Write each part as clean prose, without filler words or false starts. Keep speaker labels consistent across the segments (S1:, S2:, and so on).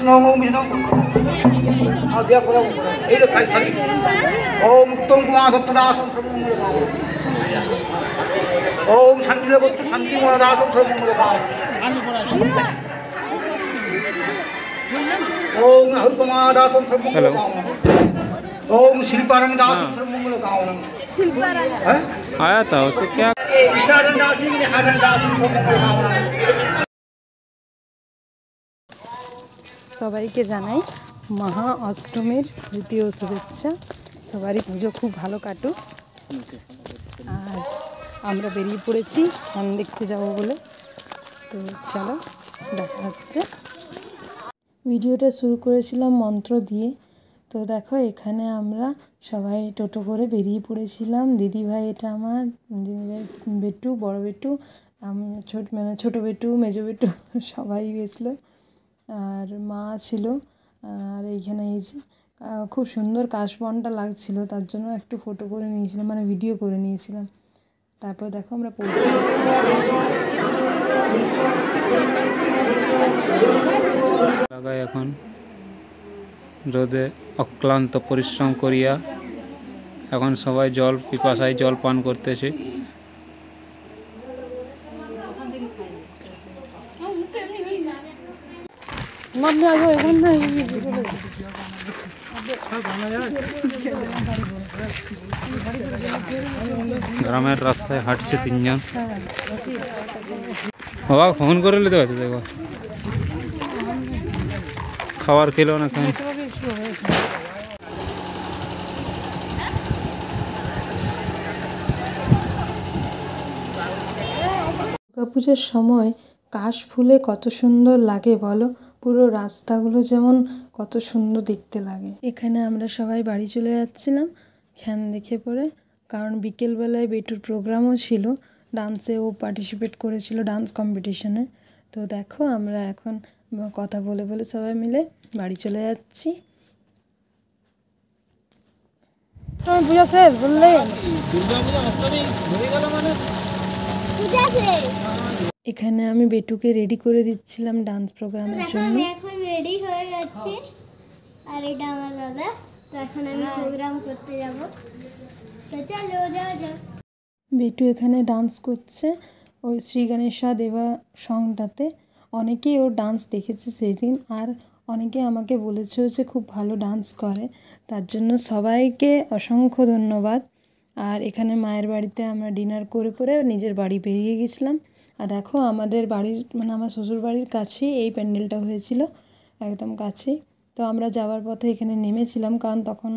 S1: নমো বিষ্ণু আজ্ঞা করো এই রে খাই খালি ওম মুক্তং কুমা দত্তদাসং সর্বমঙ্গল কাম ওম শান্তি বস্তু শান্তি মহাদাসং সর্বমঙ্গল কাম ओम हरिकुमारदासं सर्वमंगल कामना ओम शिल्पारंग दासं सर्वमंगल कामना शिल्पारंग
S2: आया था उसको क्या
S1: ईशारंग दासी ने हारंग दासं सर्वमंगल कामना
S3: সবাইকে জানাই মহা অষ্টমীর দ্বিতীয় শুভেচ্ছা। সবারই পুজো খুব ভালো কাটুক। আর আমরা বেরিয়ে পড়েছি ধান দেখতে যাব বলে, তো চলো দেখা হচ্ছে। ভিডিওটা শুরু করেছিলাম মন্ত্র দিয়ে। তো দেখো এখানে আমরা সবাই টোটো করে বেরিয়ে পড়েছিলাম। দিদিভাই, এটা আমার দিদিভাই, বেটু, বড় বেটু, ছোটো বেটু, মেজো বেটু সবাই গেছিলো, আর মা ছিল। আর এইখানে এই যে খুব সুন্দর কাশবনটা লাগছিল, তার জন্য একটু ফটো করে নিয়েছিলাম, মানে ভিডিও করে নিয়েছিলাম। তারপর দেখো আমরা পৌঁছে
S2: লাগাই এখন রোদে অক্লান্ত পরিশ্রম করিয়া এখন সবাই জল পিপাসায় জল পান করতেছে। গ্রামের রাস্তায় হাঁটছে তিনজন। বাবা ফোন করে নিতে পারছে, দেখো খাবার খেলো না কেন।
S3: দুর্গাপুজোর সময় কাশ ফুলে কত সুন্দর লাগে বলো, পুরো রাস্তাগুলো যেমন কত সুন্দর দেখতে লাগে। এখানে আমরা সবাই বাড়ি চলে যাচ্ছিলাম খ্যান দেখে পড়ে, কারণ বিকেলবেলায় বেটুর প্রোগ্রামও ছিল, ডান্সে ও পার্টিসিপেট করেছিল ডান্স কম্পিটিশনে। তো দেখো আমরা এখন কথা বলে বলে সবাই মিলে বাড়ি চলে যাচ্ছি। পূজা শেষ বললে এখানে আমি বেটুকে রেডি করে দিচ্ছিলাম ডান্স প্রোগ্রামের জন্য।
S4: আমি এখন রেডি হয়ে যাচ্ছি, আর এটা আমার দাদা। তো এখন আমি প্রোগ্রাম করতে যাব, তো চলো যাও যাও।
S3: বেটু এখানে ডান্স করছে ওই শ্রী গণেশা দেবা সংটাতে। অনেকেই ওর ডান্স দেখেছে সেদিন, আর অনেকে আমাকে বলেছেও যে খুব ভালো ডান্স করে, তার জন্য সবাইকে অসংখ্য ধন্যবাদ। আর এখানে মায়ের বাড়িতে আমরা ডিনার করে পরে নিজের বাড়ি বেরিয়ে গেছিলাম। আর দেখো আমাদের বাড়ির, মানে আমার শ্বশুর বাড়ির কাছেই এই প্যান্ডেলটা হয়েছিল, একদম কাছেই। তো আমরা যাওয়ার পথে এখানে নেমেছিলাম, কারণ তখন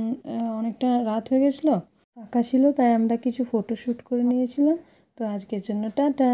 S3: অনেকটা রাত হয়ে গেছিলো, ফাঁকা ছিল, তাই আমরা কিছু ফটোশ্যুট করে নিয়েছিলাম। তো আজকের জন্য টাটা।